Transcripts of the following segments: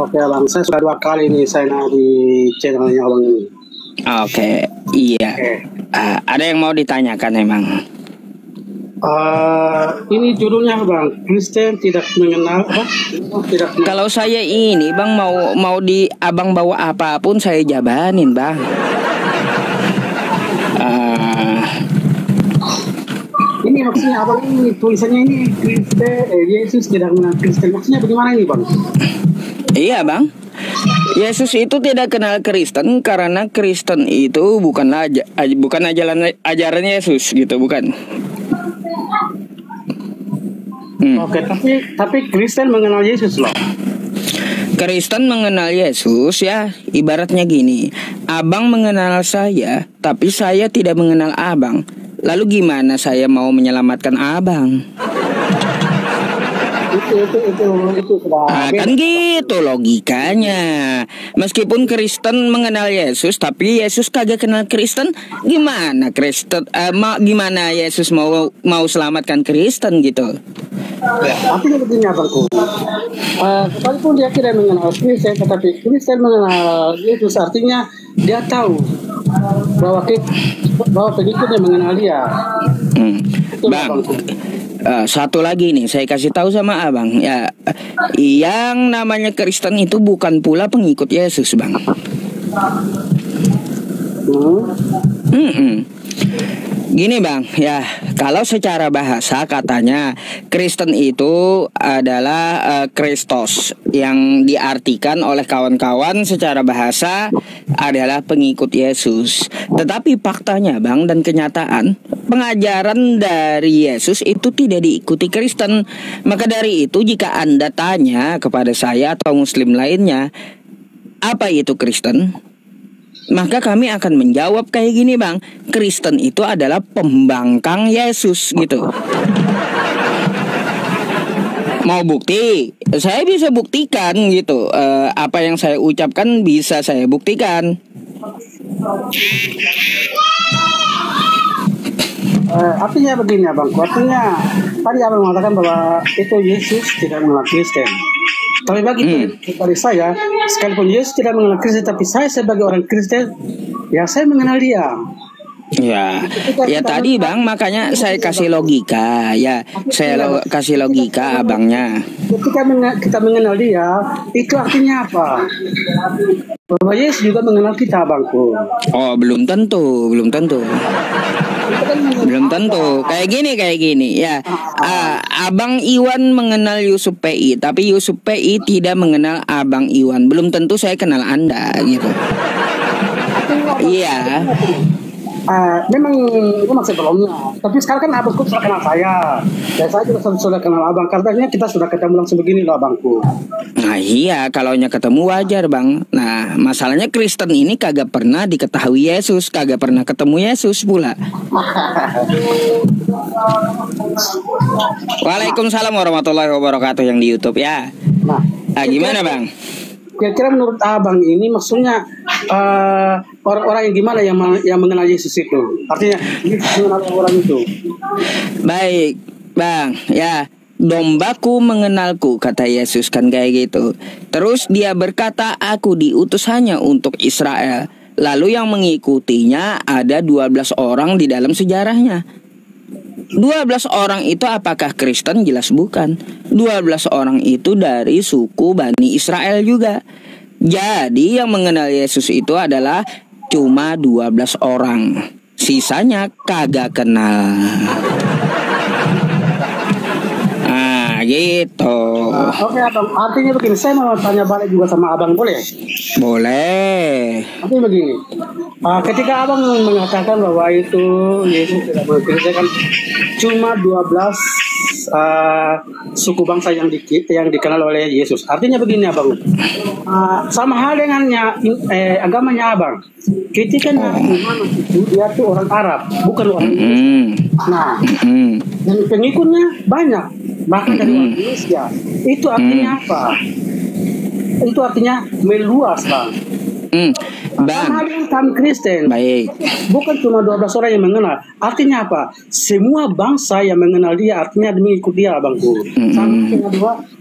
Oke Bang, saya sudah 2 kali nih saya di channelnya Abang ini. Oke, iya. Ada yang mau ditanyakan emang? Ini judulnya Bang, Kristen tidak mengenal apa? Kalau saya ini Bang mau di abang bawa apapun saya jabanin Bang. Ini maksudnya Abang ini tulisannya ini Kristen, Yesus tidak mengenal Kristen. Maksudnya bagaimana ini Bang? Iya Bang. Yesus itu tidak kenal Kristen karena Kristen itu bukan ajaran Yesus gitu, bukan. Oke, tapi Kristen mengenal Yesus loh. Kristen mengenal Yesus ya, ibaratnya gini. Abang mengenal saya, tapi saya tidak mengenal abang. Lalu gimana saya mau menyelamatkan abang? Itu kan gitu logikanya. Meskipun Kristen mengenal Yesus, tapi Yesus kagak kenal Kristen, gimana gimana Yesus mau selamatkan Kristen gitu? Artinya begini Abangku, sekalipun dia tidak mengenal Kristen, tetapi Kristen mengenal Yesus, artinya dia tahu bahwa pengikutnya mengenal dia. Bang, satu lagi nih saya kasih tahu sama abang ya, yang namanya Kristen itu bukan pula pengikut Yesus Bang. Gini Bang, ya kalau secara bahasa katanya Kristen itu adalah Kristos, yang diartikan oleh kawan-kawan secara bahasa adalah pengikut Yesus. Tetapi faktanya Bang dan kenyataan, pengajaran dari Yesus itu tidak diikuti Kristen. Maka dari itu jika Anda tanya kepada saya atau Muslim lainnya, apa itu Kristen? Maka kami akan menjawab kayak gini Bang, Kristen itu adalah pembangkang Yesus gitu. Mau bukti? Saya bisa buktikan gitu. Apa yang saya ucapkan bisa saya buktikan. Artinya begini Abangku, artinya tadi Abang mengatakan bahwa itu Yesus tidak mengenal Kristen. Tapi bagi saya, sekalipun Yesus tidak mengenal Kristen, tapi saya sebagai orang Kristen, ya saya mengenal dia. Ya tadi Bang, makanya saya kasih logika. Ya, saya kasih logika abangnya. Ketika kita mengenal dia, itu artinya apa? Bahwa Yesus juga mengenal kita, Abangku. Oh, belum tentu. Belum tentu. Kayak gini ya. Abang Iwan mengenal Yusuf PI, tapi Yusuf PI tidak mengenal Abang Iwan. Belum tentu saya kenal Anda gitu. Iya. Memang itu masih belumnya. Tapi sekarang kan abangku sudah kenal saya. Dan saya juga sudah kenal abang. Katanya kita sudah ketemu langsung begini loh abangku. Nah iya, kalaunya ketemu wajar Bang. Nah masalahnya Kristen ini kagak pernah diketahui Yesus, kagak pernah ketemu Yesus pula. Waalaikumsalam warahmatullahi wabarakatuh yang di YouTube ya. Gimana Bang? Kira-kira menurut abang ini maksudnya orang-orang yang gimana yang mengenal Yesus itu? Artinya mengenal orang itu. Baik Bang, ya. Dombaku mengenalku, kata Yesus kan kayak gitu. Terus dia berkata, aku diutus hanya untuk Israel. Lalu yang mengikutinya ada 12 orang di dalam sejarahnya. 12 orang itu apakah Kristen? Jelas bukan. 12 orang itu dari suku Bani Israel juga. Jadi yang mengenal Yesus itu adalah cuma 12 orang. Sisanya kagak kenal. Gitu. Oke Abang, artinya begini, saya mau tanya balik juga sama abang, boleh? Boleh. Artinya begini, ketika abang mengatakan bahwa itu Yesus tidak mengerti, kan cuma 12 suku bangsa yang dikenal oleh Yesus. Artinya begini abang, sama hal dengan agamanya abang. Ketika itu dia tuh orang Arab, bukan orang Indonesia. Nah, dan pengikutnya banyak, bahkan dari orang Indonesia. Itu artinya apa? Itu artinya meluas Bang. Bang. Sama dengan kami Kristen. Baik. Bukan cuma 12 orang yang mengenal. Artinya apa? Semua bangsa yang mengenal dia, artinya mengikut dia, abangku.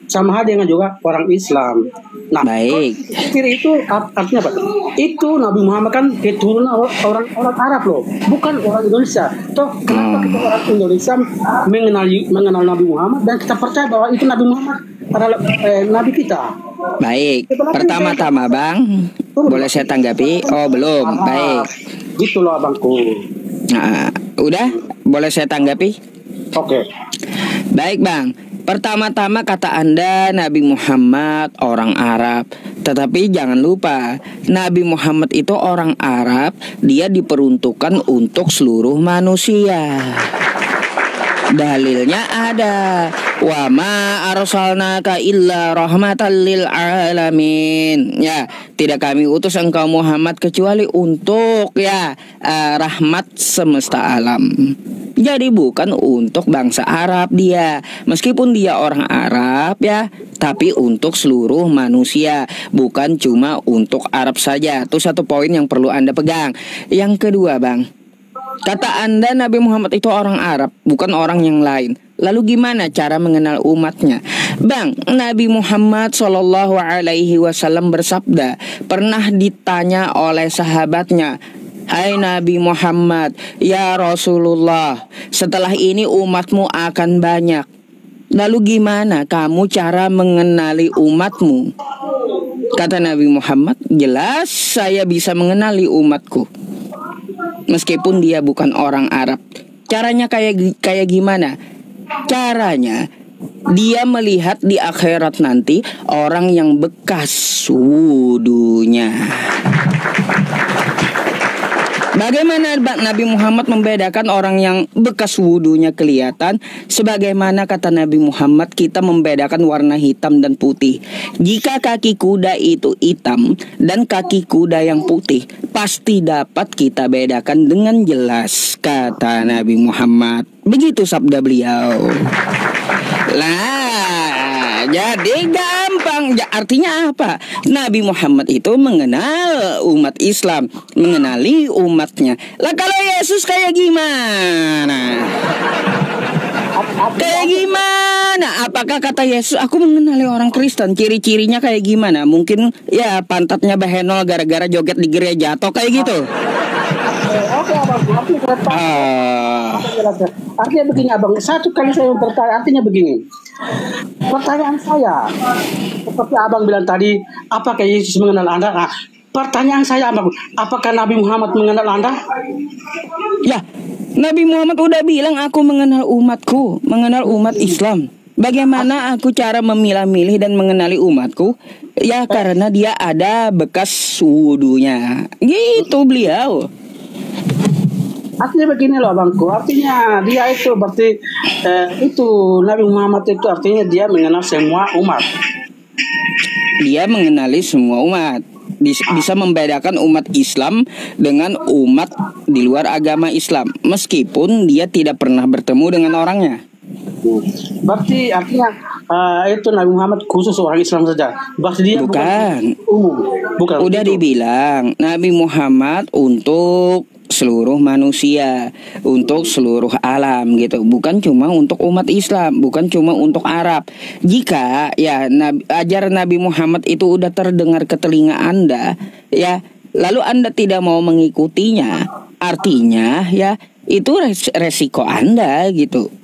Sama halnya dengan juga orang Islam. Nah, Baik. kiri itu artinya apa? Itu Nabi Muhammad kan keturunan orang Arab loh, bukan orang Indonesia. Toh kenapa kita orang Indonesia mengenal Nabi Muhammad dan kita percaya bahwa itu Nabi Muhammad adalah Nabi kita? Baik. Pertama-tama Bang, boleh saya tanggapi? Oh belum. Baik. Gitu loh abangku. Nah, udah? Boleh saya tanggapi? Oke. Baik Bang. Pertama-tama kata Anda Nabi Muhammad orang Arab. Tetapi jangan lupa, Nabi Muhammad itu orang Arab, dia diperuntukkan untuk seluruh manusia. Dalilnya ada, wa ma arsalnaka illa rahmatan lil alamin. Ya, tidak kami utus engkau Muhammad kecuali untuk rahmat semesta alam. Jadi bukan untuk bangsa Arab dia, meskipun dia orang Arab tapi untuk seluruh manusia, bukan cuma untuk Arab saja. Itu satu poin yang perlu Anda pegang. Yang kedua Bang, kata Anda Nabi Muhammad itu orang Arab, bukan orang yang lain. Lalu gimana cara mengenal umatnya? Bang, Nabi Muhammad SAW bersabda, pernah ditanya oleh sahabatnya, hai Nabi Muhammad, ya Rasulullah, setelah ini umatmu akan banyak. Lalu gimana kamu cara mengenali umatmu? Kata Nabi Muhammad, jelas saya bisa mengenali umatku, meskipun dia bukan orang Arab. Caranya kayak gimana? Caranya dia melihat di akhirat nanti orang yang bekas wudunya. Bagaimana Nabi Muhammad membedakan orang yang bekas wudunya kelihatan? Sebagaimana kata Nabi Muhammad, kita membedakan warna hitam dan putih. Jika kaki kuda itu hitam dan kaki kuda yang putih, pasti dapat kita bedakan dengan jelas, kata Nabi Muhammad. Begitu sabda beliau. Lah, jadi gampang. Artinya apa? Nabi Muhammad itu mengenal umat Islam, mengenali umatnya. Lah kalau Yesus kayak gimana? Kayak gimana? Apakah kata Yesus, aku mengenali orang Kristen, ciri-cirinya kayak gimana? Mungkin pantatnya behenol gara-gara joget di gereja atau kayak gitu. Oke abang, artinya begini abang, satu kali saya bertanya, artinya begini. Pertanyaan saya, seperti abang bilang tadi, apakah Yesus mengenal Anda? Nah, pertanyaan saya abang, apakah Nabi Muhammad mengenal Anda? Ya, Nabi Muhammad udah bilang aku mengenal umatku, mengenal umat Islam. Bagaimana aku cara memilah-milih dan mengenali umatku? Ya karena dia ada bekas wudunya. Gitu beliau. Artinya begini loh abangku, artinya dia itu berarti itu Nabi Muhammad itu artinya dia mengenal semua umat. Dia mengenali semua umat. Bisa membedakan umat Islam dengan umat di luar agama Islam, meskipun dia tidak pernah bertemu dengan orangnya. Berarti artinya itu Nabi Muhammad khusus orang Islam saja. Berarti dia bukan umum. Bukan. Udah dibilang Nabi Muhammad untuk seluruh manusia, untuk seluruh alam gitu, bukan cuma untuk umat Islam, bukan cuma untuk Arab. Jika ajaran Nabi Muhammad itu udah terdengar ke telinga Anda, lalu Anda tidak mau mengikutinya, artinya itu resiko Anda gitu,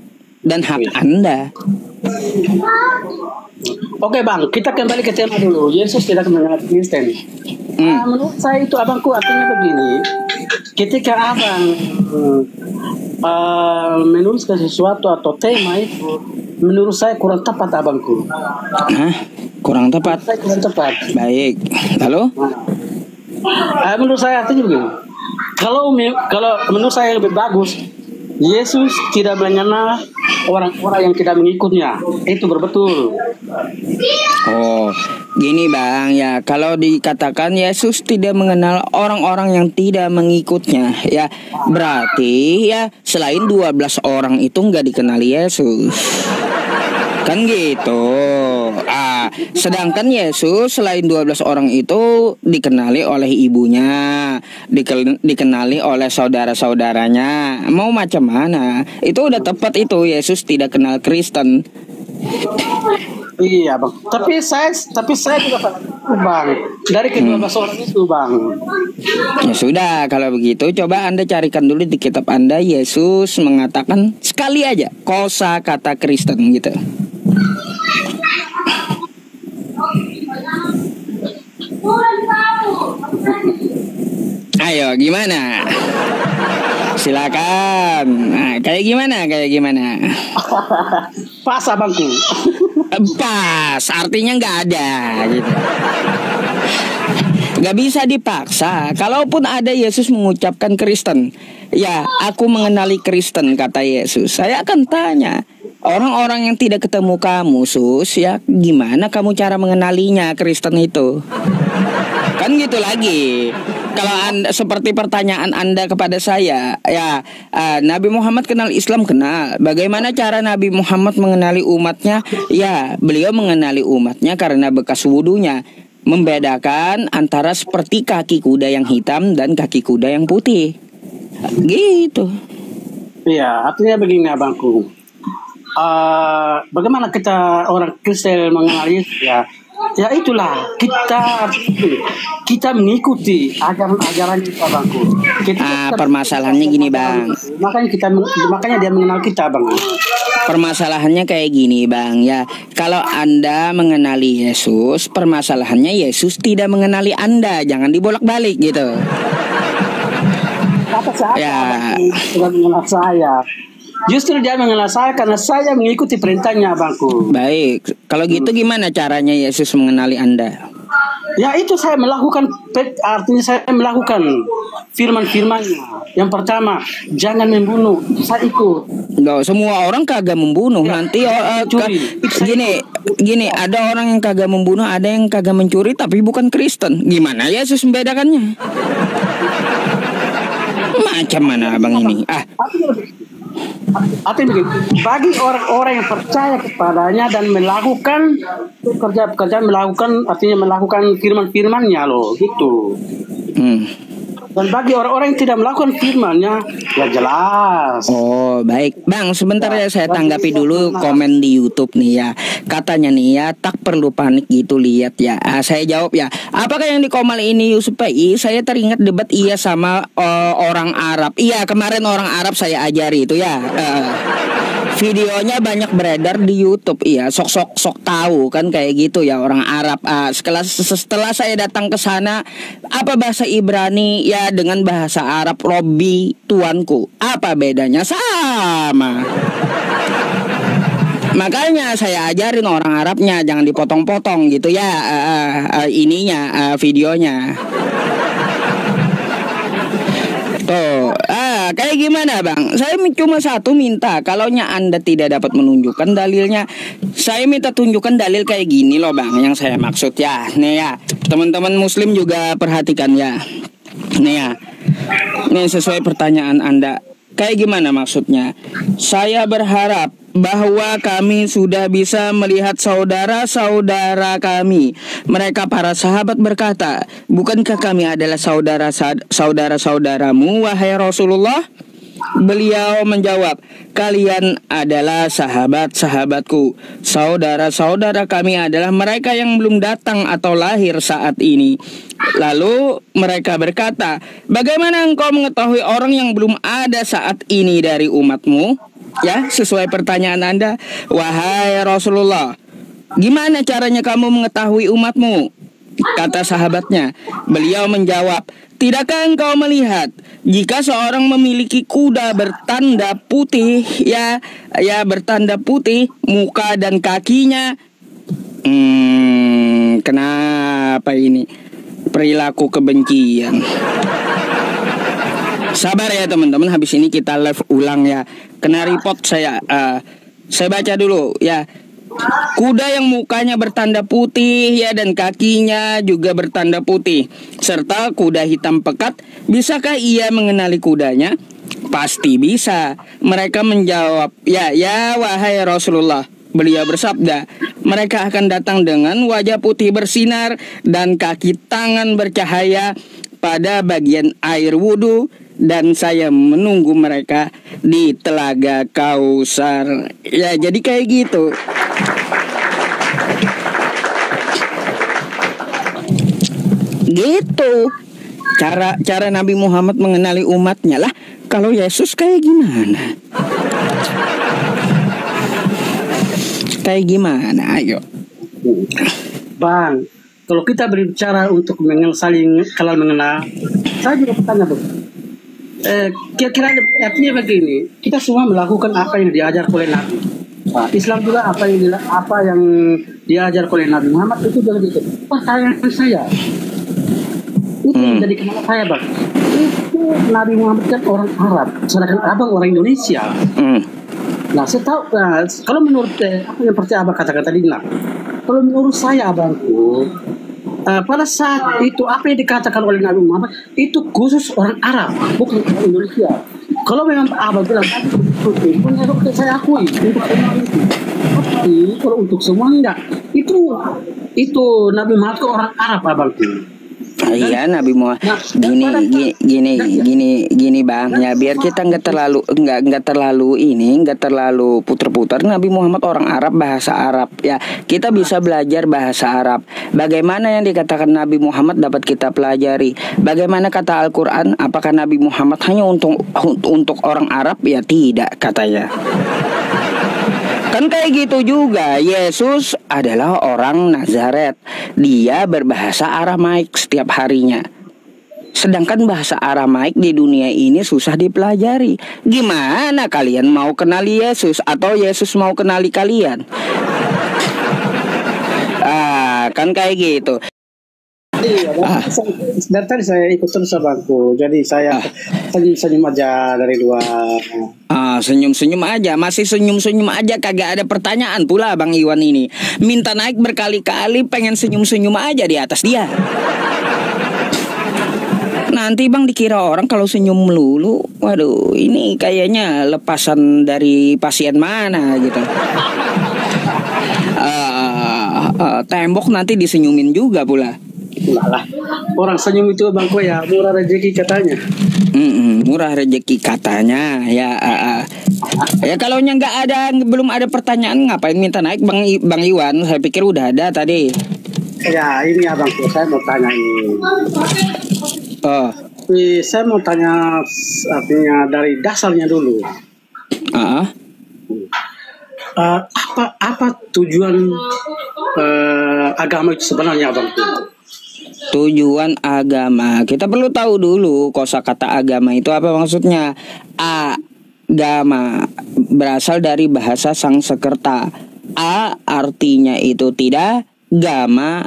dan hak Anda. Oke bang, kita kembali ke tema dulu. Yesus tidak mengenal Kristen. Menurut saya itu abangku artinya begini. Ketika abang menuliskan sesuatu atau tema itu, menurut saya kurang tepat abangku. Kurang tepat? Saya kurang tepat. Baik. Lalu? Menurut saya artinya begini. Kalau menurut saya lebih bagus, Yesus tidak mengenal orang-orang yang tidak mengikutnya. Itu betul. Oh, gini bang, kalau dikatakan Yesus tidak mengenal orang-orang yang tidak mengikutnya, berarti selain 12 orang itu nggak dikenali Yesus, kan gitu. Ya, sedangkan Yesus selain 12 orang itu dikenali oleh ibunya, dikenali oleh saudara-saudaranya. Mau macam mana? Itu udah tepat itu, Yesus tidak kenal Kristen. Iya bang, tapi saya juga bang dari kedua belas orang itu bang. Ya sudah, kalau begitu coba Anda carikan dulu di kitab Anda Yesus mengatakan sekali aja kosa kata Kristen gitu. Ayo, gimana? Silakan. Nah, kayak gimana? Pas abangku. Pas, artinya nggak ada gitu. Nggak bisa dipaksa. Kalaupun ada Yesus mengucapkan Kristen, ya aku mengenali Kristen kata Yesus, saya akan tanya, orang-orang yang tidak ketemu kamu Sus, ya gimana kamu cara mengenalinya Kristen itu? Kan gitu lagi. Kalau Anda seperti pertanyaan Anda kepada saya, ya Nabi Muhammad kenal Islam, kenal. Bagaimana cara Nabi Muhammad mengenali umatnya? Ya, beliau mengenali umatnya karena bekas wudunya. Membedakan antara seperti kaki kuda yang hitam dan kaki kuda yang putih. Gitu. Iya, artinya begini abangku. Bagaimana kita orang Kristen mengenali ya? Ya itulah kita mengikuti ajaran-ajaran kita bangku. Permasalahannya gini bang. Makanya dia mengenal kita bang. Permasalahannya kayak gini bang ya. Kalau Anda mengenali Yesus, permasalahannya Yesus tidak mengenali Anda. Jangan dibolak-balik gitu. Kata saya ya. Tidak mengenal saya. Justru dia mengenal saya karena saya mengikuti perintahnya bangku. Baik, kalau gitu gimana caranya Yesus mengenali Anda? Ya itu saya melakukan, artinya saya melakukan firman-firmannya. Yang pertama, jangan membunuh, saya ikut. Loh, semua orang kagak membunuh. Ya, nanti gini, ada orang yang kagak membunuh, ada yang kagak mencuri tapi bukan Kristen. Gimana Yesus membedakannya? Macam mana abang ini? Artinya begini, bagi orang-orang yang percaya kepadanya dan melakukan pekerjaan artinya melakukan firman-firmannya loh gitu. Dan bagi orang-orang yang tidak melakukan firman-Nya, ya jelas. Oh, baik. Bang, sebentar ya saya tanggapi dulu komen di YouTube nih ya. Katanya nih ya, tak perlu panik gitu lihat ya. Saya jawab ya. Apakah yang di komen ini Yusuf PI? Saya teringat debat iya sama orang Arab. Iya, kemarin orang Arab saya ajari itu ya. Videonya banyak beredar di YouTube. Iya, sok tahu kan kayak gitu ya orang Arab. Setelah saya datang ke sana, apa bahasa Ibrani ya dengan bahasa Arab Robbi tuanku? Apa bedanya? Sama. Makanya saya ajarin orang Arabnya jangan dipotong-potong gitu ya videonya. Tuh, kayak gimana bang? Saya cuma satu minta, kalaunya Anda tidak dapat menunjukkan dalilnya, saya minta tunjukkan dalil kayak gini loh bang, yang saya maksud ya. Nih ya, teman-teman Muslim juga perhatikan ya. Nih ya, nih sesuai pertanyaan Anda. Kayak gimana maksudnya? Saya berharap bahwa kami sudah bisa melihat saudara-saudara kami. Mereka para sahabat berkata, bukankah kami adalah saudara-saudaramu, wahai Rasulullah? Beliau menjawab, kalian adalah sahabat-sahabatku. Saudara-saudara kami adalah mereka yang belum datang atau lahir saat ini. Lalu mereka berkata, bagaimana engkau mengetahui orang yang belum ada saat ini dari umatmu? Ya, sesuai pertanyaan Anda, wahai Rasulullah, gimana caranya kamu mengetahui umatmu? Kata sahabatnya. Beliau menjawab, tidakkah engkau melihat jika seorang memiliki kuda bertanda putih, ya bertanda putih muka dan kakinya? Kenapa ini? Perilaku kebencian. Sabar ya teman-teman, habis ini kita live ulang ya. Kena report saya baca dulu ya. Kuda yang mukanya bertanda putih ya dan kakinya juga bertanda putih serta kuda hitam pekat, bisakah ia mengenali kudanya? Pasti bisa. Mereka menjawab, ya wahai Rasulullah, Beliau bersabda, mereka akan datang dengan wajah putih bersinar dan kaki tangan bercahaya pada bagian air wudhu, dan saya menunggu mereka di telaga Kausar. Ya, jadi kayak gitu. Gitu. Cara Nabi Muhammad mengenali umatnya lah. Kalau Yesus kayak gimana? Kayak gimana? Ayo. Bang, kalau kita berbicara untuk saling kenal mengenal, saya juga bertanya bang. Kira-kira artinya begini, kita semua melakukan apa yang diajar oleh Nabi. Islam juga apa yang diajar oleh Nabi Muhammad itu juga gitu. Pertanyaan saya, itu menjadi kenapa saya bang. Itu Nabi Muhammad kan orang Arab, sedangkan abang orang Indonesia. Nah, saya tahu. Kalau menurut apa yang percaya abang katakan tadi, nah, kalau menurut saya abangku, pada saat itu apa yang dikatakan oleh Nabi Muhammad itu khusus orang Arab, bukan orang Indonesia. Kalau memang abang bilang itu saya akui untuk semua itu. Tapi kalau untuk semua enggak, itu Nabi Muhammad ke orang Arab abangku. Iya, Nabi Muhammad gini bang, ya biar kita nggak terlalu puter-puter. Nabi Muhammad orang Arab, bahasa Arab, ya kita bisa belajar bahasa Arab. Bagaimana yang dikatakan Nabi Muhammad dapat kita pelajari. Bagaimana kata Al-Quran, apakah Nabi Muhammad hanya untuk orang Arab? Ya tidak, katanya. Kan kayak gitu juga. Yesus adalah orang Nazaret. Dia berbahasa Aramaik setiap harinya. Sedangkan bahasa Aramaik di dunia ini susah dipelajari. Gimana kalian mau kenali Yesus atau Yesus mau kenali kalian? Kan kayak gitu. Dari tadi saya ikut terus abangku. Jadi saya senyum aja dari luar. Senyum-senyum aja, masih senyum-senyum aja, kagak ada pertanyaan pula Bang Iwan ini. Minta naik berkali-kali, pengen senyum-senyum aja di atas dia. Nanti Bang dikira orang kalau senyum melulu. Waduh, ini kayaknya lepasan dari pasien mana gitu. Tembok nanti disenyumin juga pula. Lah, orang senyum itu bangku ya murah rezeki katanya. Murah rezeki katanya. Ya, ya kalau belum ada pertanyaan, ngapain minta naik Bang Iwan? Saya pikir udah ada tadi. Ya ini abangku, saya mau tanya ini. Saya mau tanya artinya dari dasarnya dulu. Apa tujuan agama itu sebenarnya abangku? Tujuan agama, kita perlu tahu dulu kosakata agama itu apa maksudnya. Agama berasal dari bahasa Sanskerta. A artinya itu tidak, gama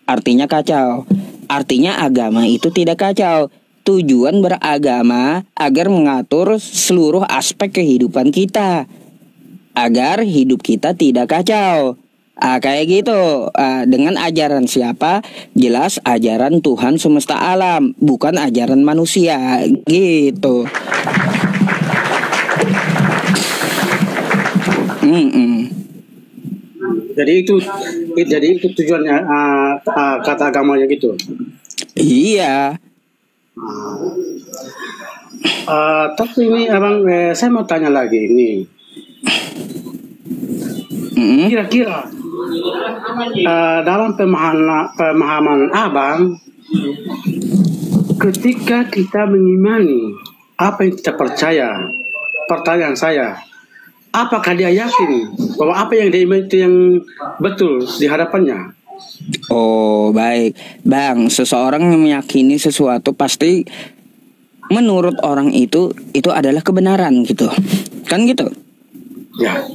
artinya kacau. Artinya agama itu tidak kacau. Tujuan beragama agar mengatur seluruh aspek kehidupan kita, agar hidup kita tidak kacau. Kayak gitu. Dengan ajaran siapa? Jelas ajaran Tuhan semesta alam, bukan ajaran manusia. Gitu. Jadi itu tujuannya kata agamanya gitu. Iya. Tapi ini abang, saya mau tanya lagi ini. Kira-kira dalam pemahaman abang, ketika kita mengimani apa yang kita percaya, pertanyaan saya, apakah dia yakin bahwa apa yang dia imani itu yang betul di hadapannya? Oh baik Bang, seseorang yang meyakini sesuatu pasti menurut orang itu adalah kebenaran gitu. Kan gitu? Ya.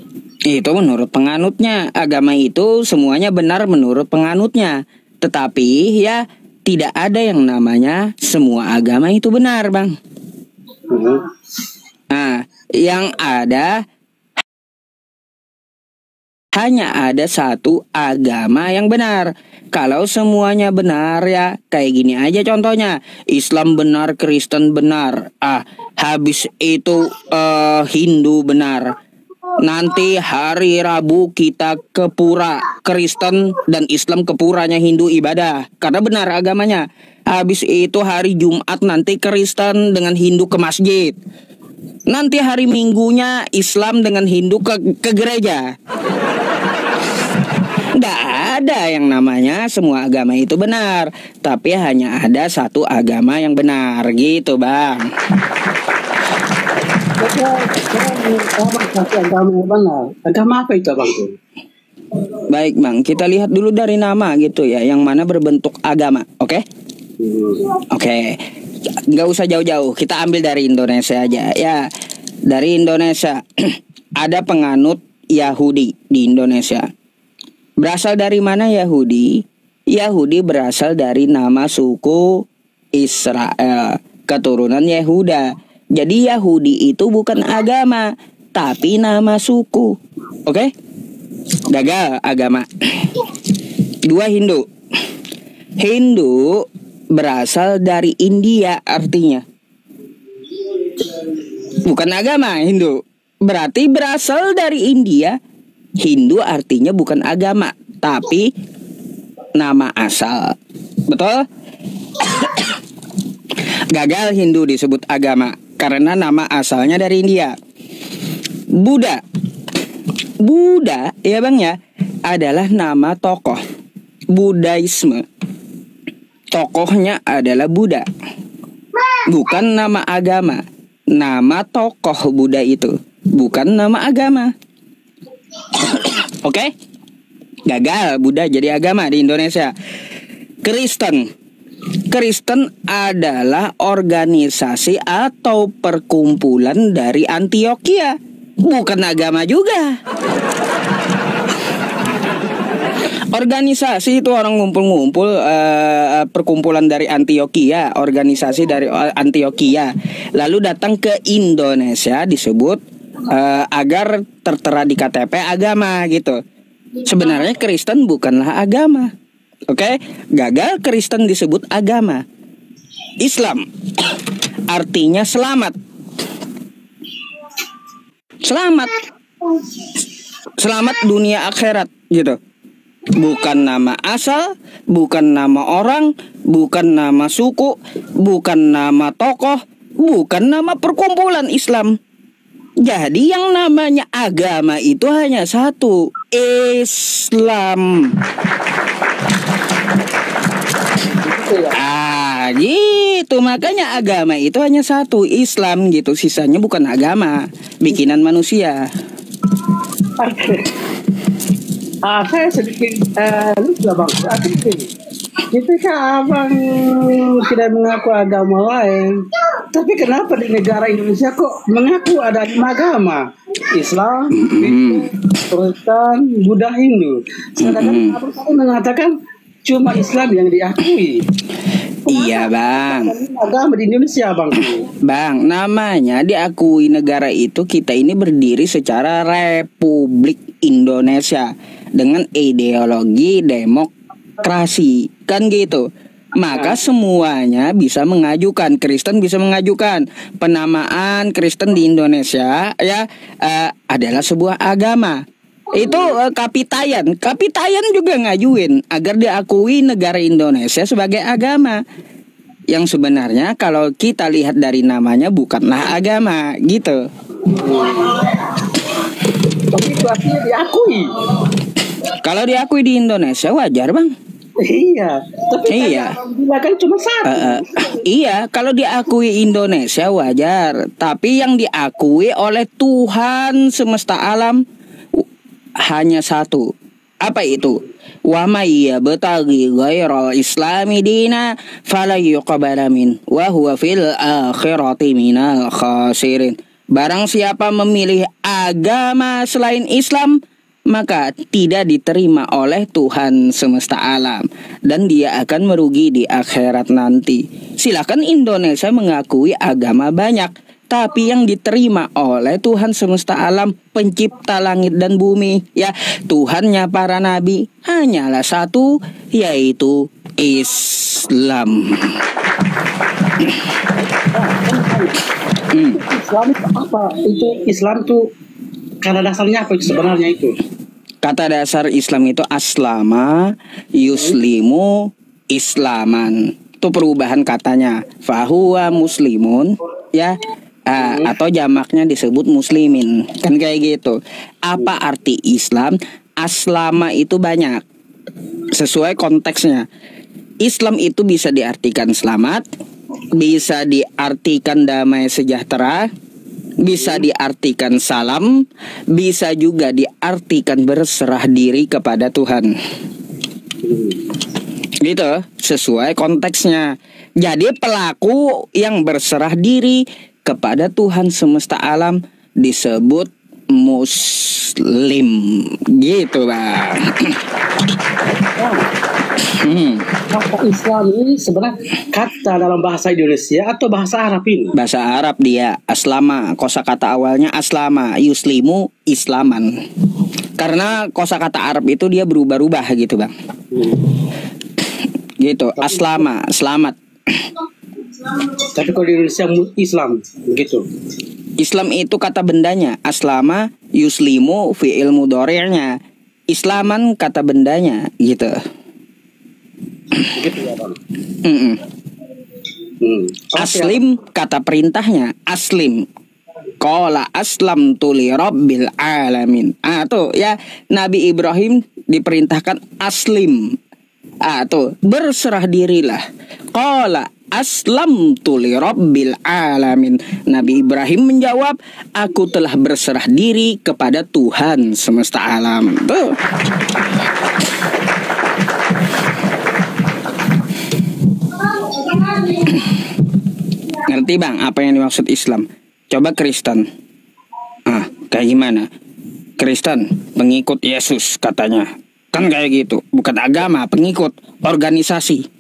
Itu menurut penganutnya. Agama itu semuanya benar menurut penganutnya. Tetapi ya tidak ada yang namanya semua agama itu benar Bang. Nah, yang ada hanya ada satu agama yang benar. Kalau semuanya benar ya kayak gini aja contohnya. Islam benar, Kristen benar. Habis itu Hindu benar. Nanti hari Rabu kita ke pura Kristen dan Islam ke puranya Hindu ibadah, karena benar agamanya. Habis itu hari Jumat nanti Kristen dengan Hindu ke masjid. Nanti hari Minggunya Islam dengan Hindu ke gereja. Nggak ada yang namanya semua agama itu benar, tapi hanya ada satu agama yang benar gitu, Bang. Agama apa itu, Bang? Baik, Bang, kita lihat dulu dari nama gitu ya, yang mana berbentuk agama, oke? Oke, nggak usah jauh-jauh, kita ambil dari Indonesia aja ya. Dari Indonesia ada penganut Yahudi di Indonesia. Berasal dari mana Yahudi? Yahudi berasal dari nama suku Israel, keturunan Yehuda. Jadi Yahudi itu bukan agama, tapi nama suku. Oke? Gagal agama. Dua, Hindu. Hindu berasal dari India artinya. Bukan agama Hindu. Berarti berasal dari India. Hindu artinya bukan agama, tapi nama asal. Betul? Gagal Hindu disebut agama karena nama asalnya dari India. Buddha. Buddha, ya Bang ya, adalah nama tokoh Budaisme. Tokohnya adalah Buddha. Bukan nama agama. Nama tokoh Buddha itu, bukan nama agama. Oke? Gagal Buddha jadi agama di Indonesia. Kristen. Kristen adalah organisasi atau perkumpulan dari Antioquia, bukan agama juga. Organisasi itu orang ngumpul-ngumpul, perkumpulan dari Antioquia, organisasi dari Antioquia, lalu datang ke Indonesia disebut agar tertera di KTP agama gitu. Sebenarnya Kristen bukanlah agama. Oke? Gagal Kristen disebut agama. Islam artinya selamat. Selamat. Selamat dunia akhirat gitu. Bukan nama asal, bukan nama orang, bukan nama suku, bukan nama tokoh, bukan nama perkumpulan Islam. Jadi yang namanya agama itu hanya satu, Islam. Gitu. Makanya agama itu hanya satu, Islam gitu. Sisanya bukan agama, bikinan manusia. Saya sedikit lupa, Bang. Ketika Abang tidak mengaku agama lain, tapi kenapa di negara Indonesia kok mengaku ada 5 agama? Islam, Kristen, Buddha, Hindu. Sedangkan Abang tadi mengatakan cuma Islam yang diakui. Iya Bang. Agama di Indonesia Bang. Bang, namanya diakui negara itu, kita ini berdiri secara Republik Indonesia dengan ideologi demokrasi, kan gitu. Maka semuanya bisa mengajukan, Kristen bisa mengajukan penamaan Kristen di Indonesia ya, adalah sebuah agama. Itu Kapitayan juga ngajuin agar diakui negara Indonesia sebagai agama. Yang sebenarnya kalau kita lihat dari namanya bukanlah agama gitu. Tapi itu artinya diakui. Kalau diakui di Indonesia wajar Bang. Iya, tapi kan cuma satu. Iya, kalau diakui Indonesia wajar, tapi yang diakui oleh Tuhan semesta alam hanya satu. Apa itu? Wa may yabtaghi ghairal islami dina fala yuqbala min wa huwa fil akhirati minal khasirin. Barang siapa memilih agama selain Islam, maka tidak diterima oleh Tuhan semesta alam dan dia akan merugi di akhirat nanti. Silakan Indonesia mengakui agama banyak, tapi yang diterima oleh Tuhan semesta alam, pencipta langit dan bumi, ya Tuhannya para nabi, hanyalah satu, yaitu Islam. Islam itu apa? Itu Islam tuh Karena dasarnya apa itu sebenarnya itu? Kata dasar Islam itu aslama, yuslimu, islaman. Itu perubahan katanya. Fahuwa muslimun, ya. Atau jamaknya disebut muslimin. Kan kayak gitu. Apa arti Islam? Aslama itu banyak. Sesuai konteksnya. Islam itu bisa diartikan selamat, bisa diartikan damai sejahtera, bisa diartikan salam, bisa juga diartikan berserah diri kepada Tuhan. Gitu, sesuai konteksnya. Jadi pelaku yang berserah diri kepada Tuhan semesta alam disebut muslim. Gitu, Bang. Kata Islam ini sebenarnya kata dalam bahasa Indonesia atau bahasa Arab ini? Bahasa Arab dia, aslama. Kosakata awalnya aslama, yuslimu, islaman. Karena kosakata Arab itu dia berubah-ubah gitu, Bang. Gitu, aslama, selamat. Tapi kalau di Indonesia Islam begitu. Islam itu kata bendanya, aslama, yuslimu, fi'il mudhari'nya. Islaman kata bendanya, gitu. Begitu ya, Bang. Aslim kata perintahnya, aslim. Qala aslam tuli rabbil alamin. Tuh ya, Nabi Ibrahim diperintahkan aslim. Tuh, berserah dirilah. Qala aslam tuli rabbil alamin. Nabi Ibrahim menjawab, aku telah berserah diri kepada Tuhan semesta alam. Tuh. Ngerti, Bang, apa yang dimaksud Islam? Coba Kristen. Kayak gimana? Kristen, pengikut Yesus katanya. Kan kayak gitu. Bukan agama, pengikut, organisasi.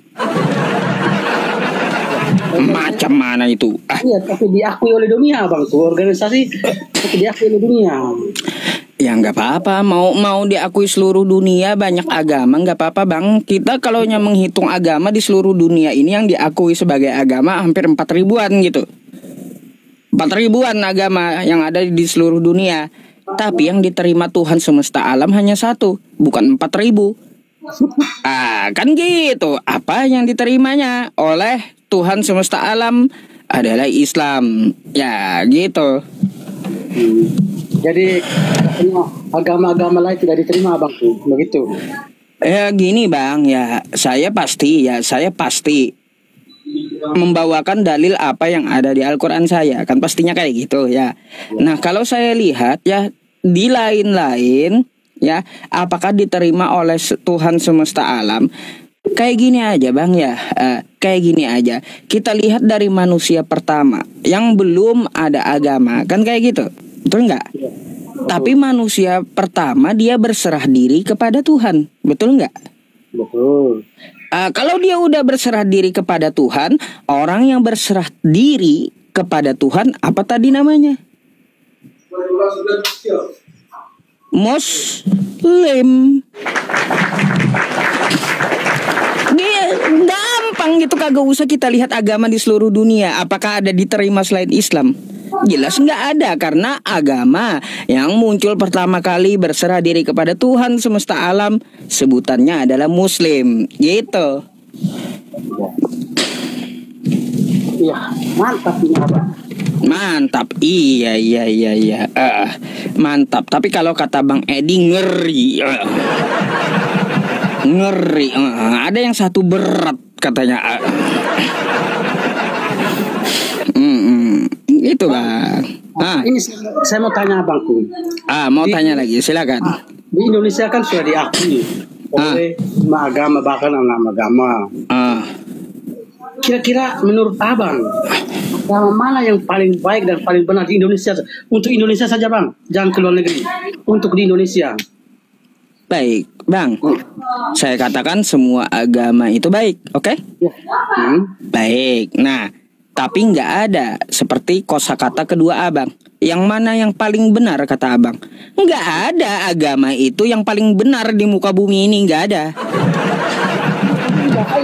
Macam mana itu? Iya, tapi diakui oleh dunia, Bang. Tuh organisasi tapi diakui oleh dunia. Ya nggak apa-apa, mau diakui seluruh dunia, banyak agama nggak apa-apa, Bang. Kita kalau menghitung agama di seluruh dunia ini yang diakui sebagai agama hampir 4.000-an gitu. 4.000-an agama yang ada di seluruh dunia. Tapi yang diterima Tuhan semesta alam hanya satu, bukan 4.000. Kan gitu. Apa yang diterimanya oleh Tuhan semesta alam adalah Islam. Ya gitu. Jadi agama-agama lain tidak diterima, Bang, tuh begitu. Ya gini, Bang, saya pasti membawakan dalil apa yang ada di Al-Quran saya. Kan pastinya kayak gitu ya. Nah, kalau saya lihat ya di lain-lain ya, apakah diterima oleh Tuhan semesta alam? Kayak gini aja, Bang, ya. Kayak gini aja. Kita lihat dari manusia pertama yang belum ada agama. Kan kayak gitu. Betul nggak? Ya. Tapi manusia pertama dia berserah diri kepada Tuhan. Betul nggak? Betul. Kalau dia udah berserah diri kepada Tuhan, orang yang berserah diri kepada Tuhan, apa tadi namanya? Muslim. Dia gampang gitu, kagak usah kita lihat agama di seluruh dunia. Apakah ada diterima selain Islam? Jelas nggak ada, karena agama yang muncul pertama kali berserah diri kepada Tuhan semesta alam sebutannya adalah Muslim, gitu. Iya, mantap ini, Abang. Mantap, iya. Mantap. Tapi kalau kata Bang Edi ngeri, ngeri. Ada yang satu berat katanya. Itu, Bang. Ini saya mau tanya, Abangku. Mau tanya lagi, silakan. Di Indonesia kan sudah diakui oleh semua agama, bahkan anak agama. Kira-kira menurut Abang, agama mana yang paling baik dan paling benar di Indonesia? Untuk Indonesia saja, Bang, jangan ke luar negeri. Untuk di Indonesia. Baik, Bang. Saya katakan semua agama itu baik, oke? Ya. Baik. Nah, tapi nggak ada seperti kosakata kedua Abang. Yang mana yang paling benar kata Abang? Nggak ada agama itu yang paling benar di muka bumi ini, nggak ada.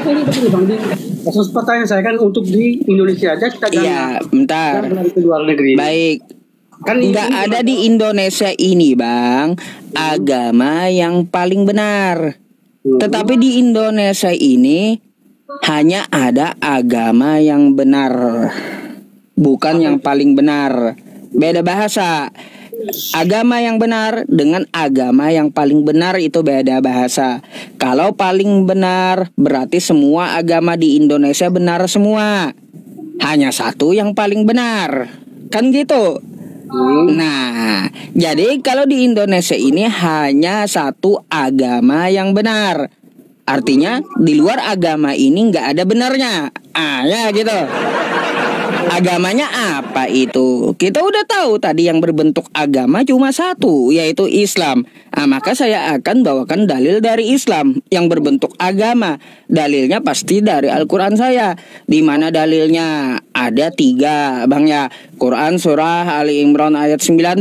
Ini begini, Bang. Kasus pertanyaan saya kan untuk di Indonesia aja, kita Iya, bentar. Jangan ke luar negeri. Baik. Kan nggak ada di Indonesia ini bang agama yang paling benar. Tetapi di Indonesia ini hanya ada agama yang benar, bukan yang paling benar. Beda bahasa. Agama yang benar dengan agama yang paling benar itu beda bahasa. Kalau paling benar berarti semua agama di Indonesia benar semua. Hanya satu yang paling benar. Kan gitu. Nah, jadi kalau di Indonesia ini hanya satu agama yang benar. Artinya di luar agama ini nggak ada benarnya. Ya gitu. Agamanya apa itu? Kita udah tahu tadi yang berbentuk agama cuma satu, yaitu Islam. Maka saya akan bawakan dalil dari Islam yang berbentuk agama. Dalilnya pasti dari Al-Quran saya. Di mana dalilnya? Ada 3 bang ya. Quran surah Ali Imran ayat 19.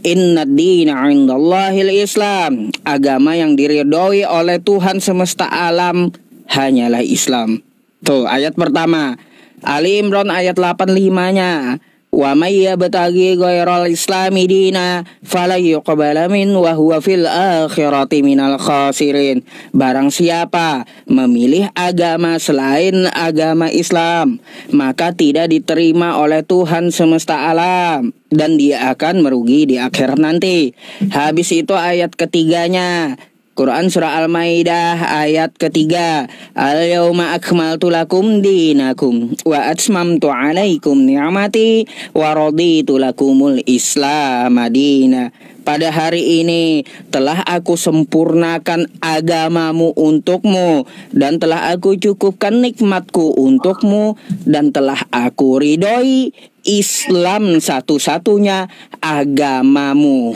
Inna dina indallahil Islam. Agama yang diridhoi oleh Tuhan semesta alam hanyalah Islam. Tuh ayat pertama. Ali Imran ayat 85-nya. Wa may yabtaghi ghairal islami dina fala yuqbala min wa huwa fil akhirati minal khasirin. Barang siapa memilih agama selain agama Islam, maka tidak diterima oleh Tuhan semesta alam dan dia akan merugi di akhir nanti. Habis itu ayat ketiganya, Quran surah Al-Maidah ayat ketiga. Al-yawma akmaltu lakum dinakum wa atmamtu alaikum ni'mati wa raditu lakumul Islam madina. Pada hari ini telah aku sempurnakan agamamu untukmu dan telah aku cukupkan nikmatku untukmu dan telah aku ridhoi Islam satu-satunya agamamu.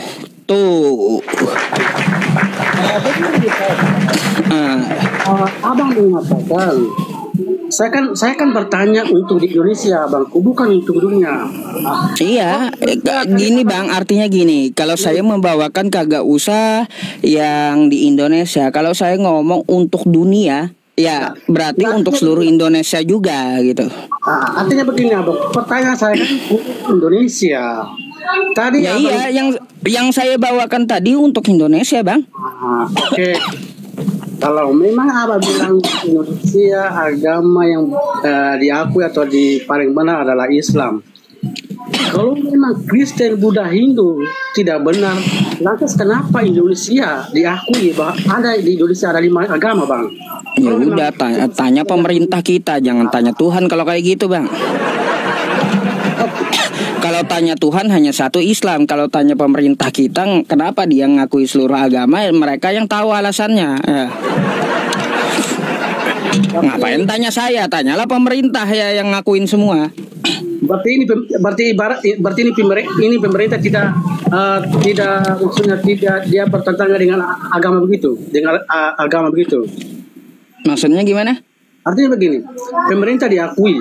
Tuh. Abang mengatakan, saya kan bertanya untuk di Indonesia, bang, bukan untuk dunia. Iya, gini bang, artinya gini. Kalau saya membawakan kagak usah yang di Indonesia. Kalau saya ngomong untuk dunia, ya berarti untuk seluruh Indonesia juga gitu. Artinya begini, abang. Pertanyaan saya kan untuk Indonesia. Tadi ya abang, iya, yang saya bawakan tadi untuk Indonesia, bang. Oke. Kalau memang abang bilang Indonesia agama yang diakui atau paling benar adalah Islam. Kalau memang Kristen, Buddha, Hindu tidak benar, lantas kenapa Indonesia diakui bahwa di Indonesia ada 5 agama, bang? Ya udah, tanya pemerintah kita, jangan tanya Tuhan kalau kayak gitu, bang. Kalau tanya Tuhan hanya satu Islam. Kalau tanya pemerintah kita, kenapa dia ngakui seluruh agama? Mereka yang tahu alasannya. Ya. Ngapain tanya saya? Tanyalah pemerintah ya yang ngakuin semua. Berarti ini pemerintah tidak maksudnya tidak dia bertentangan dengan agama begitu, Maksudnya gimana? Artinya begini, pemerintah diakui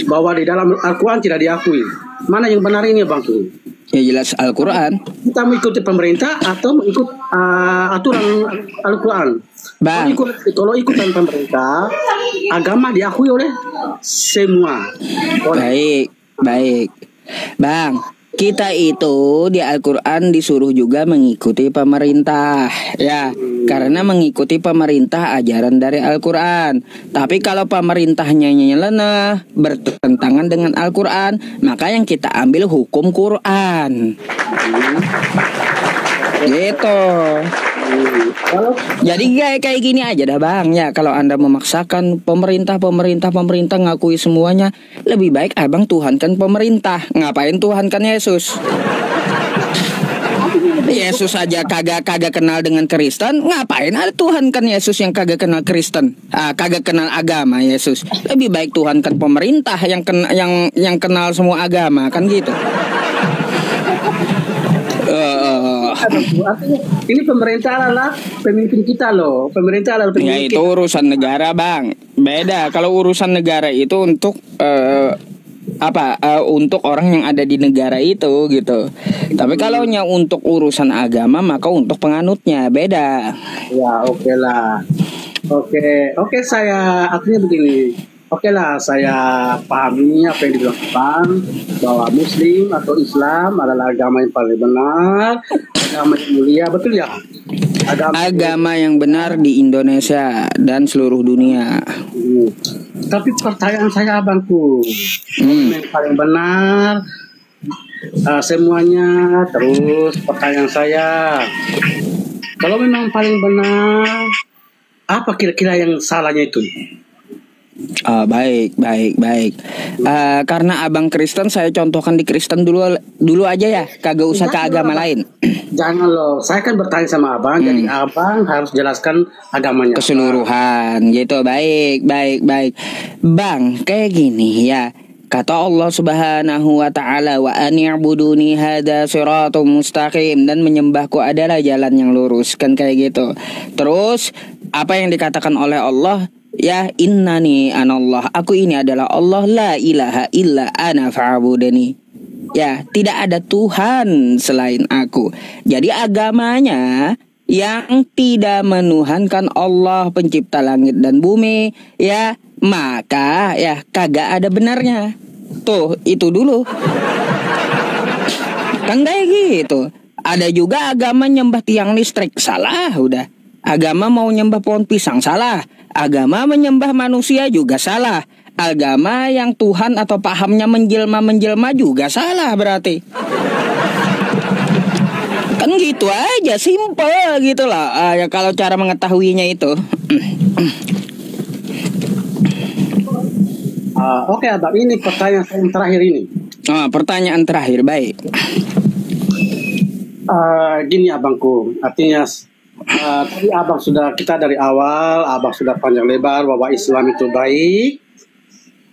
bahwa di dalam Al-Quran tidak diakui. Mana yang benar ini, bang? Ya jelas Al-Quran. Kita mengikuti pemerintah atau mengikut aturan Al-Quran? Bang, kalau ikutan pemerintah, agama diakui oleh semua. Baik. Bang, kita itu di Al-Quran disuruh juga mengikuti pemerintah, ya, karena mengikuti pemerintah ajaran dari Al-Quran. Tapi kalau pemerintahnya nyeleneh, bertentangan dengan Al-Quran, maka yang kita ambil hukum Quran. Gitu. Jadi kayak gini aja dah, bang. Ya, kalau Anda memaksakan pemerintah ngakui semuanya, lebih baik abang tuhankan pemerintah. Ngapain tuhankan Yesus? Yesus aja kagak kenal dengan Kristen, ngapain ada tuhankan Yesus yang kagak kenal Kristen? Kagak kenal agama Yesus. Lebih baik tuhankan pemerintah yang kenal semua agama, kan gitu. Ini pemerintah adalah pemimpin kita loh. Pemerintah adalah pemimpin. Ya itu urusan negara, bang. Beda. Kalau urusan negara itu untuk untuk orang yang ada di negara itu gitu. Tapi kalau untuk urusan agama maka untuk penganutnya beda. Ya oke lah. Oke saya artinya begini. Oke lah, saya pahami apa yang dibilang Bang, bahwa Muslim atau Islam adalah agama yang paling benar, agama yang mulia, betul ya? Agama yang benar di Indonesia dan seluruh dunia. Tapi pertanyaan saya Abangku, yang paling benar semuanya. Terus pertanyaan saya, kalau memang paling benar, apa kira-kira yang salahnya itu? Baik. Karena abang Kristen, saya contohkan di Kristen dulu aja ya, kagak usah ke agama lain. Jangan loh, saya kan bertanya sama abang, jadi abang harus jelaskan agamanya keseluruhan gitu. Baik. Bang, kayak gini ya. Kata Allah Subhanahu wa taala, wa ani'buduni hada siratum mustaqim, dan menyembahku adalah jalan yang lurus, kan kayak gitu. Terus apa yang dikatakan oleh Allah? Ya, innani anallah, aku ini adalah Allah, la ilaha illa ana fa'budani. Ya, tidak ada Tuhan selain aku. Jadi agamanya yang tidak menuhankan Allah pencipta langit dan bumi, ya, maka ya kagak ada benarnya. Tuh, itu dulu. Kan kayak gitu. Ada juga agama nyembah tiang listrik, salah udah. Agama mau nyembah pohon pisang, salah. Agama menyembah manusia juga salah. Agama yang Tuhan atau pahamnya menjelma juga salah berarti. Kan gitu aja, simple gitu lah. Ya kalau cara mengetahuinya itu. Oke Abang, ini pertanyaan saya yang terakhir ini. Pertanyaan terakhir, baik. Gini Abangku, artinya tadi Abang sudah, kita dari awal Abang sudah panjang lebar bahwa Islam itu baik.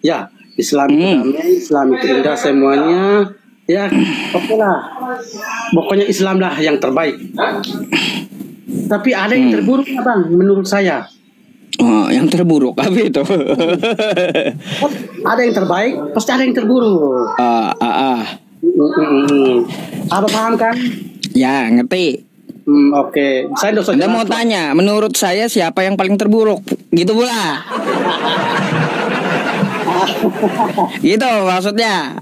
Ya, Islam itu damai, Islam itu indah semuanya. Ya, oke lah. Pokoknya Islam lah yang terbaik. Tapi ada yang terburuk Abang, menurut saya. Yang terburuk apa itu? Ada yang terbaik, pasti ada yang terburuk. Abang paham kan? Ya, ngerti. Oke. Saya Anda mau tanya, menurut saya siapa yang paling terburuk? Gitu pula. Gitu maksudnya.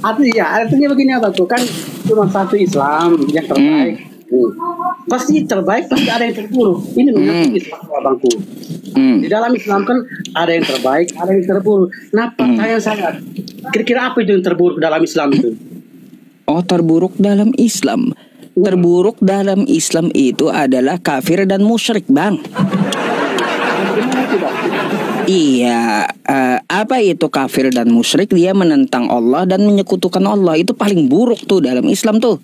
Artinya begini Abangku, kan cuma satu Islam yang terbaik. Pasti terbaik, pasti ada yang terburuk. Ini mengerti Islam Abangku. Di dalam Islam kan ada yang terbaik, ada yang terburuk. Nah, pertanyaan saya, kira-kira apa itu yang terburuk dalam Islam itu? Terburuk dalam Islam. Terburuk dalam Islam itu adalah kafir dan musyrik, Bang. Iya, apa itu kafir dan musyrik? Dia menentang Allah dan menyekutukan Allah. Itu paling buruk tuh dalam Islam tuh.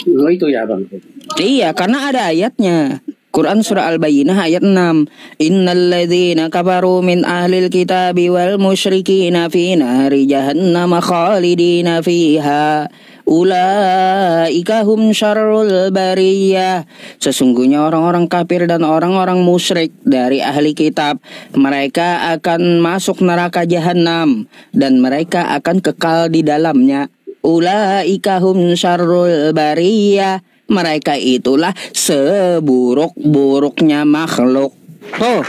Itu ya Bang. Iya, karena ada ayatnya. Quran surah Al-Bayyinah ayat 6. Innal ladzina kafaru min ahlil kitabi wal musyrikina fi nari jahannam khalidina fiha. Ulaika hum syarrul bariyah. Sesungguhnya orang-orang kafir dan orang-orang musyrik dari ahli kitab, mereka akan masuk neraka jahanam dan mereka akan kekal di dalamnya. Ulaika hum syarrul bariyah. Mereka itulah seburuk-buruknya makhluk. Tuh.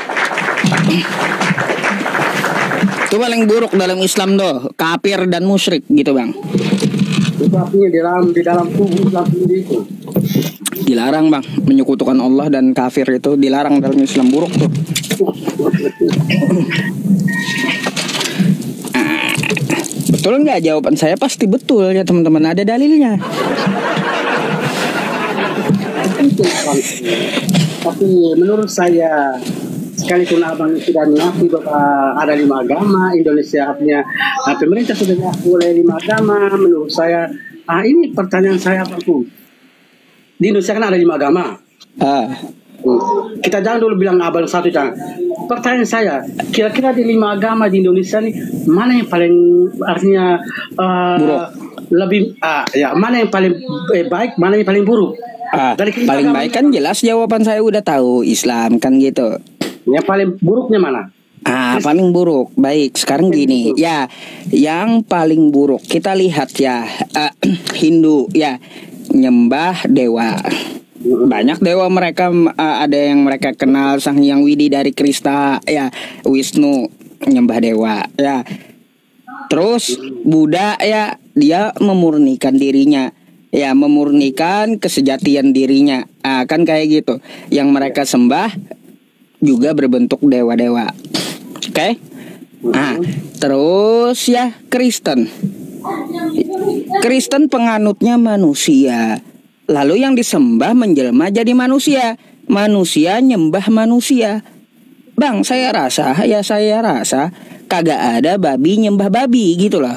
Itu paling buruk dalam Islam tuh, kafir dan musyrik gitu, Bang. Itu artinya di dalam tubuh Islam sendiri itu. Dilarang, Bang, menyekutukan Allah dan kafir itu dilarang dalam Islam, buruk tuh. Betul nggak jawaban saya? Pasti betul ya teman-teman, ada dalilnya. Tapi menurut saya, sekalipun Abang sudah mengakui bahwa ada 5 agama, Indonesia artinya pemerintah sudah mengakui oleh 5 agama, menurut saya, ini pertanyaan saya Abangku. Di Indonesia kan ada 5 agama. Kita jangan dulu bilang Abang satu, jangan. Pertanyaan saya, kira-kira di 5 agama di Indonesia nih, mana yang paling artinya lebih mana yang paling baik, mana yang paling buruk? Paling baik kan jelas jawaban saya udah tahu, Islam kan gitu. Yang paling buruknya mana? Paling buruk. Baik, sekarang gini, ya, yang paling buruk kita lihat ya, Hindu ya, nyembah dewa. Banyak dewa mereka, ada yang mereka kenal Sang Hyang Wididari Krista, ya Wisnu nyembah dewa, ya. Terus Buddha, ya dia memurnikan dirinya, ya memurnikan kesejatian dirinya, kan kayak gitu. Yang mereka sembah juga berbentuk dewa-dewa. Oke. Nah, terus ya Kristen. Kristen penganutnya manusia. Lalu yang disembah menjelma jadi manusia. Manusia nyembah manusia. Bang, saya rasa kagak ada babi nyembah babi gitu loh.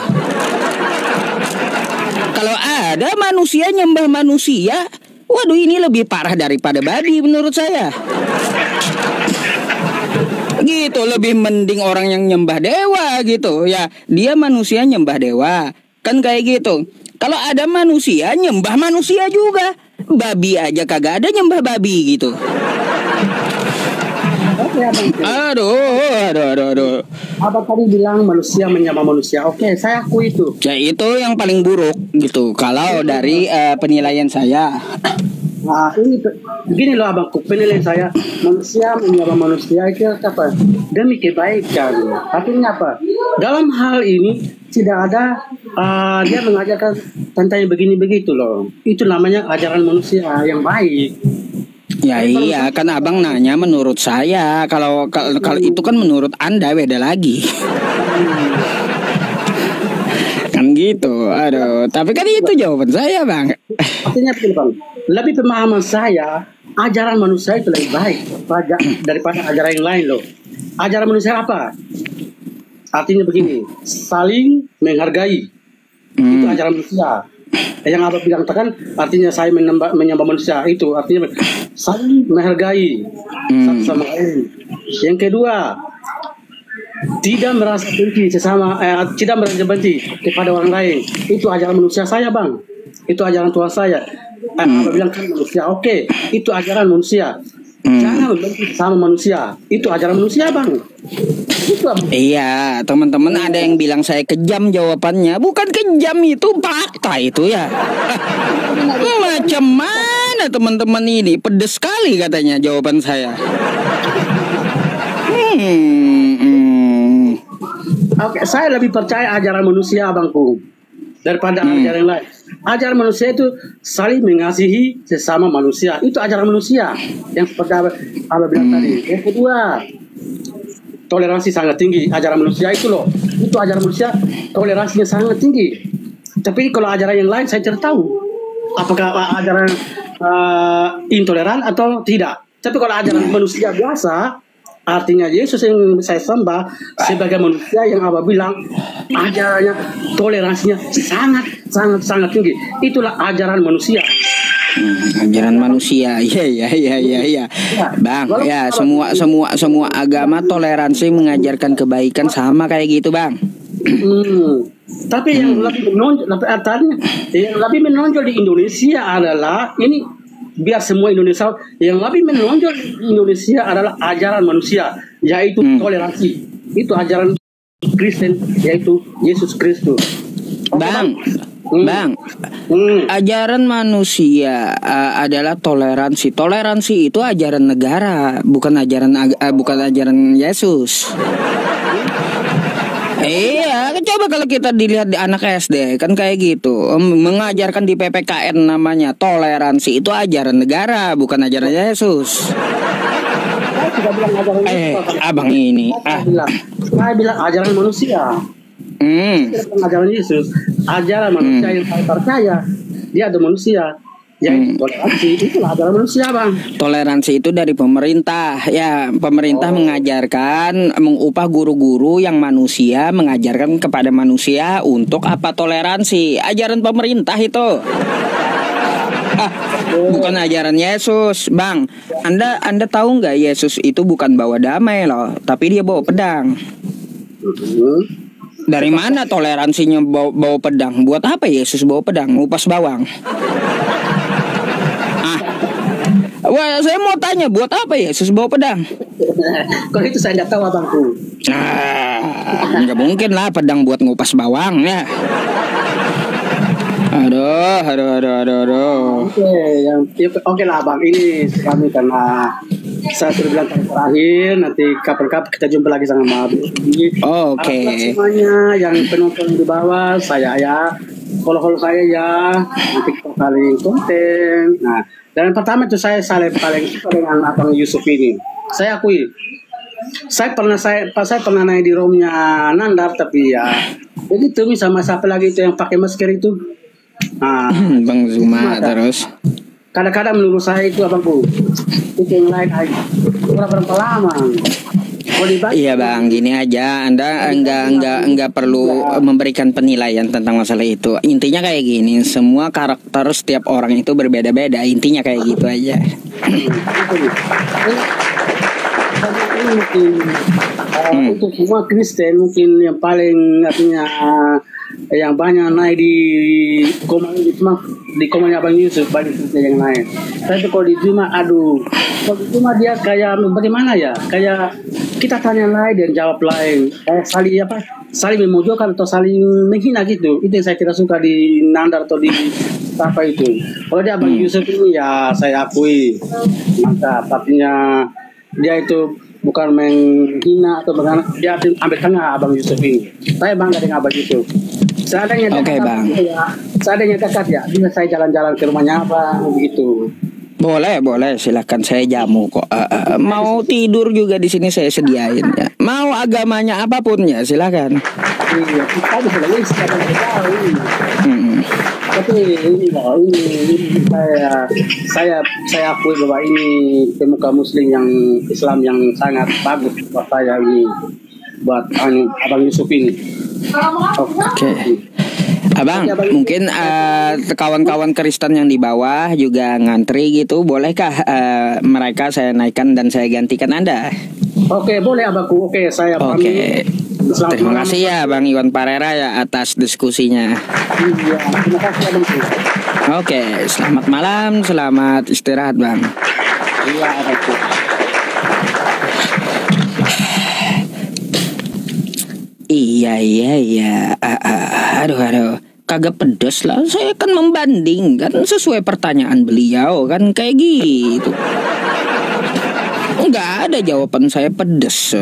Kalau ada manusia nyembah manusia, waduh ini lebih parah daripada babi menurut saya. Gitu, lebih mending orang yang nyembah dewa gitu ya. Dia manusia nyembah dewa, kan kayak gitu. Kalau ada manusia nyembah manusia juga. Babi aja kagak ada nyembah babi gitu. Aduh. Abang tadi bilang manusia menyembah manusia. Oke, saya akui itu. Ya itu yang paling buruk gitu. Kalau dari penilaian saya. Nah, ini begini loh abangku, penilaian saya, manusia menyembah manusia itu apa? Demi kebaikan. Artinya apa? Dalam hal ini tidak ada dia mengajarkan tentang begini begitu loh. Itu namanya ajaran manusia yang baik. Ya iya, kan abang nanya menurut saya. Kalau itu kan menurut Anda beda lagi. Kan gitu. Aduh, tapi kan itu jawaban saya, Bang. Artinya begini, Bang. Lebih pemahaman saya, ajaran manusia itu lebih baik daripada ajaran yang lain loh. Ajaran manusia apa? Artinya begini, saling menghargai. Itu ajaran manusia. Yang Abang bilang kan artinya saya menyembah manusia, itu artinya saling menghargai satu sama lain. Yang kedua, tidak merasa benci tidak merasa benci kepada orang lain. Itu ajaran manusia saya, Bang. Itu ajaran Tuhan saya. Abang bilang kan manusia, oke, itu ajaran manusia. Jangan membenci sama manusia. Itu ajaran manusia, Bang. Itu, iya, teman-teman ada yang bilang saya kejam jawabannya. Bukan kejam, itu fakta itu ya. Macam mana teman-teman ini? Pedes sekali katanya jawaban saya. Oke, saya lebih percaya ajaran manusia, Abangku, daripada ajaran lain. Ajaran manusia itu saling mengasihi sesama manusia. Itu ajaran manusia yang seperti Abang bilang tadi. Yang kedua, toleransi sangat tinggi. Ajaran manusia itu loh. Itu ajaran manusia, toleransinya sangat tinggi. Tapi kalau ajaran yang lain saya tidak tahu apakah ajaran intoleran atau tidak. Tapi kalau ajaran manusia biasa, artinya Yesus yang saya sembah sebagai manusia yang Abah bilang ajarannya, toleransinya sangat tinggi. Itulah ajaran manusia. Ajaran manusia, iya. Bang, ya semua agama toleransi mengajarkan kebaikan sama kayak gitu, Bang. Tapi yang lebih menonjol di Indonesia adalah ini. Biar semua Indonesia, yang lebih menonjol di Indonesia adalah ajaran manusia, yaitu toleransi. Itu ajaran Kristen, yaitu Yesus Kristus. Bang, ajaran manusia adalah toleransi. Toleransi itu ajaran negara, bukan ajaran Yesus. Iya, coba kalau kita dilihat di anak SD kan kayak gitu, mengajarkan di PPKN namanya toleransi, itu ajaran negara, bukan ajaran Yesus. Abang ini, saya bilang ajaran manusia. Ajaran Yesus, ajaran manusia yang saya percaya, dia ada manusia. Ya, toleransi itu ajaran manusia, Bang. Toleransi itu dari pemerintah. Ya, pemerintah mengajarkan, mengupah guru-guru yang manusia, mengajarkan kepada manusia untuk apa toleransi. Ajaran pemerintah itu. Bukan ajaran Yesus, Bang. Anda tahu nggak Yesus itu bukan bawa damai loh, tapi dia bawa pedang. Dari mana toleransinya bawa pedang? Buat apa Yesus bawa pedang? Ngupas bawang. Wah, saya mau tanya, buat apa Yesus bawa pedang? Kalau itu saya tidak tahu, Abangku. Nggak mungkin lah pedang buat ngupas bawang ya. Aduh. Oke, oke lah bang, ini kami karena saya sudah bilang terakhir, nanti kapan-kapan kita jumpa lagi sama Bang Abi. Oke. Semuanya yang penonton di bawah, saya ya, follow saya ya, nanti kita saling konten. Nah, dan yang pertama itu saya paling suka dengan Abang Yusuf ini. Saya akui, saya pernah naik di roomnya Nandar, tapi ya begitu sama siapa lagi itu yang pakai masker itu. Nah, Bang Zuma terus. Kadang-kadang menurut saya itu abang bu, itu yang lain aja. Berapa lama? Iya bang, gini aja, Anda enggak perlu memberikan penilaian tentang masalah itu. Intinya kayak gini, semua karakter setiap orang itu berbeda-beda. Intinya kayak gitu aja. Mungkin untuk semua Kristen mungkin yang paling artinya yang banyak naik di komanya Abang Yusuf banyak Kristen yang naik. Tapi kalau di Juma, kalau di Juma dia kayak bagaimana ya? Kayak kita tanya lain dan jawab lain. Kayak saling memojokkan atau saling menghina gitu. Itu yang saya tidak suka di Nandar atau di apa itu. Kalau dia Abang Yusuf ini ya saya akui mantap. Artinya dia itu bukan menghina atau bagaimana, dia ambil tengah Abang Yusuf ini. Saya bangga dengan Abang Yusuf. Seadanya dekat ya, bisa saya jalan-jalan ke rumahnya Abang begitu. Boleh, silakan, saya jamu kok. Mau tidur juga di sini saya sediain ya. Mau agamanya apapun ya, silakan. Iya, kita bisa lagi tapi ini saya akui bahwa ini pemuka Muslim yang Islam yang sangat bagus buat saya ini, buat Abang Yusuf ini. Oke. Abang, mungkin kawan-kawan Kristen yang di bawah juga ngantri gitu, bolehkah mereka saya naikkan dan saya gantikan Anda? Oke, boleh abangku. Oke, saya pamit. Terima kasih ya Bang Iwan Parera ya atas diskusinya. Iya, terima kasih abangku. Oke, selamat malam, selamat istirahat Bang. Iya abangku. Iya. Aduh. Kagak pedes lah. Saya kan membandingkan sesuai pertanyaan beliau kan kayak gitu. Enggak ada jawaban saya pedes.